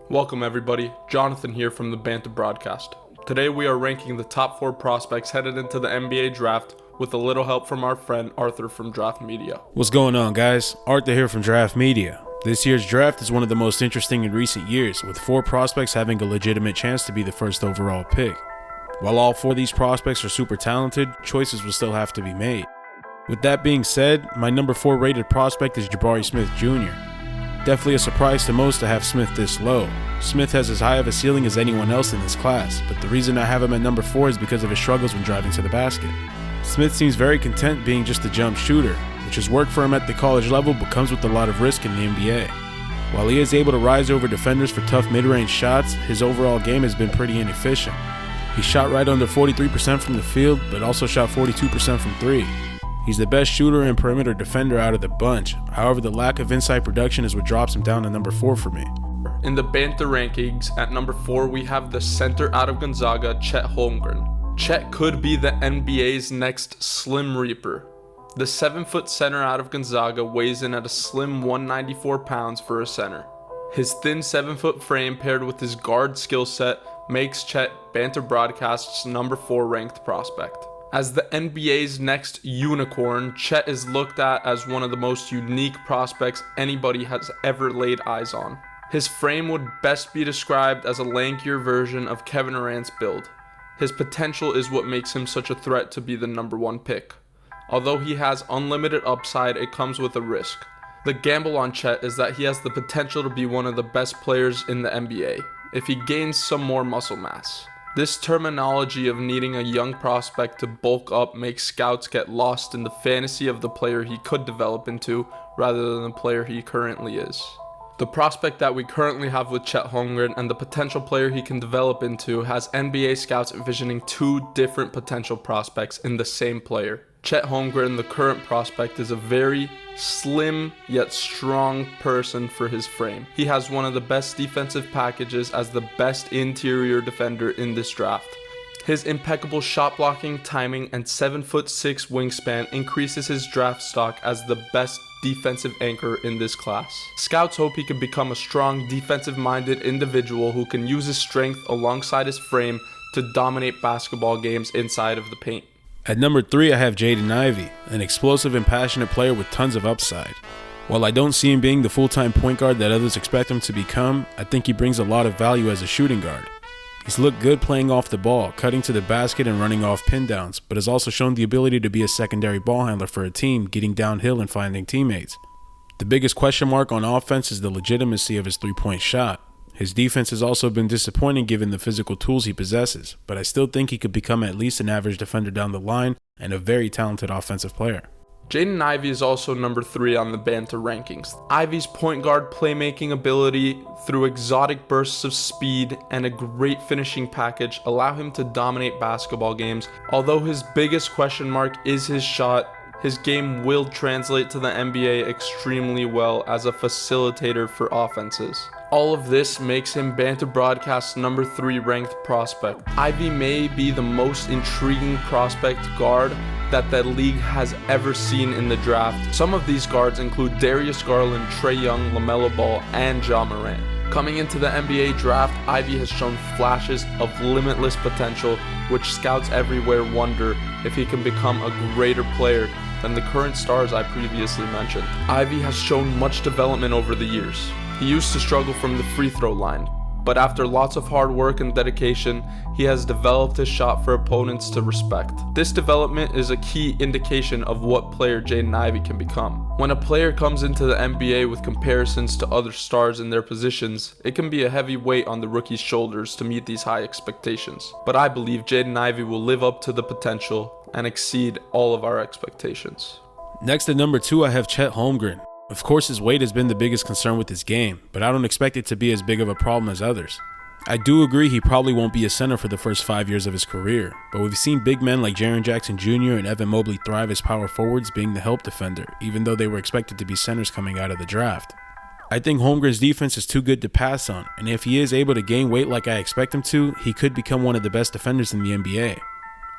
Welcome everybody, Jonathan here from the Banter Broadcast. Today we are ranking the top 4 prospects headed into the NBA draft with a little help from our friend Arthur from Draft Media. What's going on, guys? Arthur here from Draft Media. This year's draft is one of the most interesting in recent years, with 4 prospects having a legitimate chance to be the first overall pick. While all 4 of these prospects are super talented, choices will still have to be made. With that being said, my number 4 rated prospect is Jabari Smith Jr. Definitely a surprise to most to have Smith this low. Smith has as high of a ceiling as anyone else in this class, but the reason I have him at number 4 is because of his struggles when driving to the basket. Smith seems very content being just a jump shooter, which has worked for him at the college level but comes with a lot of risk in the NBA. While he is able to rise over defenders for tough mid-range shots, his overall game has been pretty inefficient. He shot right under 43% from the field, but also shot 42% from 3. He's the best shooter and perimeter defender out of the bunch. However, the lack of inside production is what drops him down to number 4 for me. In the Banter rankings, at number 4 we have the center out of Gonzaga, Chet Holmgren. Chet could be the NBA's next Slim Reaper. The 7-foot center out of Gonzaga weighs in at a slim 194 pounds for a center. His thin 7-foot frame paired with his guard skill set makes Chet Banter Broadcast's number 4 ranked prospect. As the NBA's next unicorn, Chet is looked at as one of the most unique prospects anybody has ever laid eyes on. His frame would best be described as a lankier version of Kevin Durant's build. His potential is what makes him such a threat to be the number 1 pick. Although he has unlimited upside, it comes with a risk. The gamble on Chet is that he has the potential to be one of the best players in the NBA, if he gains some more muscle mass. This terminology of needing a young prospect to bulk up makes scouts get lost in the fantasy of the player he could develop into rather than the player he currently is. The prospect that we currently have with Chet Holmgren and the potential player he can develop into has NBA scouts envisioning 2 different potential prospects in the same player. Chet Holmgren, the current prospect, is a very slim yet strong person for his frame. He has one of the best defensive packages as the best interior defender in this draft. His impeccable shot blocking, timing, and 7'6" wingspan increases his draft stock as the best defensive anchor in this class. Scouts hope he can become a strong, defensive-minded individual who can use his strength alongside his frame to dominate basketball games inside of the paint. At number 3, I have Jaden Ivy, an explosive and passionate player with tons of upside. While I don't see him being the full-time point guard that others expect him to become, I think he brings a lot of value as a shooting guard. He's looked good playing off the ball, cutting to the basket and running off pin downs, but has also shown the ability to be a secondary ball handler for a team, getting downhill and finding teammates. The biggest question mark on offense is the legitimacy of his 3-point shot. His defense has also been disappointing given the physical tools he possesses, but I still think he could become at least an average defender down the line and a very talented offensive player. Jaden Ivy is also number 3 on the Banter rankings. Ivy's point guard playmaking ability through exotic bursts of speed and a great finishing package allow him to dominate basketball games. Although his biggest question mark is his shot, his game will translate to the NBA extremely well as a facilitator for offenses. All of this makes him Banter Broadcast's number 3 ranked prospect. Ivy may be the most intriguing prospect guard that the league has ever seen in the draft. Some of these guards include Darius Garland, Trae Young, LaMelo Ball, and Ja Morant. Coming into the NBA draft, Ivy has shown flashes of limitless potential, which scouts everywhere wonder if he can become a greater player than the current stars I previously mentioned. Ivy has shown much development over the years. He used to struggle from the free throw line, but after lots of hard work and dedication, he has developed his shot for opponents to respect. This development is a key indication of what player Jaden Ivy can become. When a player comes into the NBA with comparisons to other stars in their positions, it can be a heavy weight on the rookie's shoulders to meet these high expectations. But I believe Jaden Ivy will live up to the potential and exceed all of our expectations. Next at number 2, I have Chet Holmgren. Of course, his weight has been the biggest concern with his game, but I don't expect it to be as big of a problem as others. I do agree he probably won't be a center for the first 5 years of his career, but we've seen big men like Jaren Jackson Jr. and Evan Mobley thrive as power forwards being the help defender, even though they were expected to be centers coming out of the draft. I think Holmgren's defense is too good to pass on, and if he is able to gain weight like I expect him to, he could become one of the best defenders in the NBA.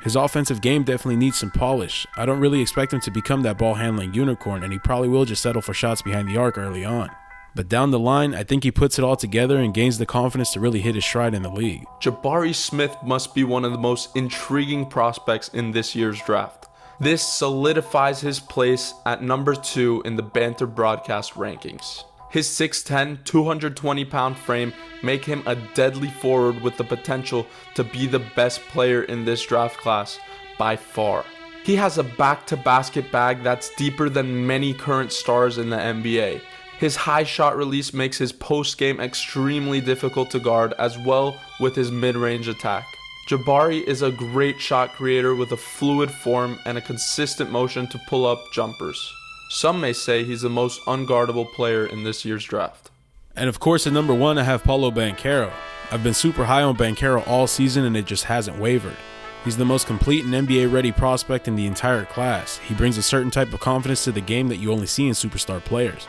His offensive game definitely needs some polish. I don't really expect him to become that ball handling unicorn, and he probably will just settle for shots behind the arc early on. But down the line, I think he puts it all together and gains the confidence to really hit his stride in the league. Jabari Smith must be one of the most intriguing prospects in this year's draft. This solidifies his place at number 2 in the Banter Broadcast rankings. His 6'10", 220-pound frame make him a deadly forward with the potential to be the best player in this draft class by far. He has a back-to-basket bag that's deeper than many current stars in the NBA. His high shot release makes his post-game extremely difficult to guard, as well with his mid-range attack. Jabari is a great shot creator with a fluid form and a consistent motion to pull up jumpers. Some may say he's the most unguardable player in this year's draft. And of course at number 1 I have Paulo Bancaro. I've been super high on Banchero all season and it just hasn't wavered. He's the most complete and NBA ready prospect in the entire class. He brings a certain type of confidence to the game that you only see in superstar players.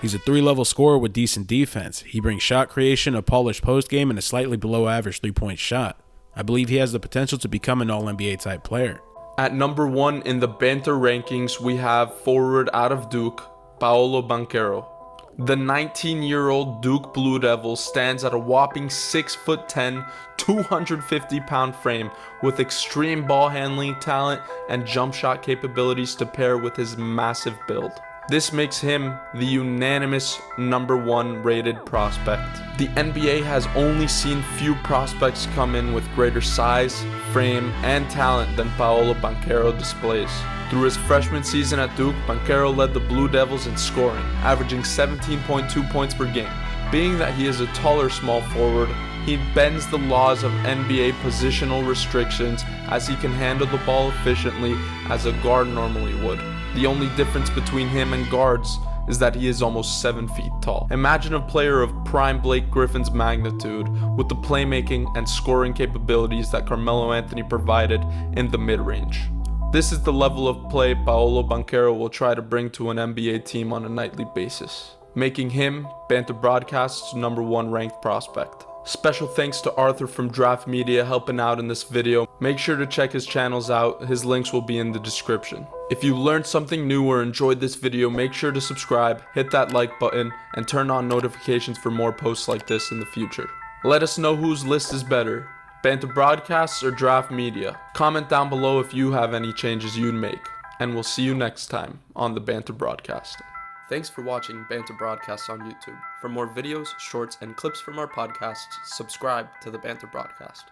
He's a 3-level scorer with decent defense. He brings shot creation, a polished post game, and a slightly below average 3-point shot. I believe he has the potential to become an all-NBA type player. At number 1 in the Banter rankings, we have forward out of Duke, Paulo Bancaro. The 19-year-old Duke Blue Devil stands at a whopping 6'10", 250-pound frame with extreme ball handling talent and jump shot capabilities to pair with his massive build. This makes him the unanimous number 1 rated prospect. The NBA has only seen few prospects come in with greater size, frame, and talent than Paulo Bancaro displays. Through his freshman season at Duke, Banchero led the Blue Devils in scoring, averaging 17.2 points per game. Being that he is a taller small forward, he bends the laws of NBA positional restrictions as he can handle the ball efficiently as a guard normally would. The only difference between him and guards is that he is almost 7 feet tall. Imagine a player of prime Blake Griffin's magnitude with the playmaking and scoring capabilities that Carmelo Anthony provided in the mid-range. This is the level of play Paolo Bancaro will try to bring to an NBA team on a nightly basis, making him Banter Broadcast's number 1 ranked prospect. Special thanks to Arthur from Draft Media helping out in this video. Make sure to check his channels out, his links will be in the description. If you learned something new or enjoyed this video, make sure to subscribe, hit that like button, and turn on notifications for more posts like this in the future. Let us know whose list is better, Banter Broadcasts or Draft Media. Comment down below if you have any changes you'd make, and we'll see you next time on the Banter Broadcast. Thanks for watching Banter Broadcast on YouTube. For more videos, shorts, and clips from our podcasts, subscribe to the Banter Broadcast.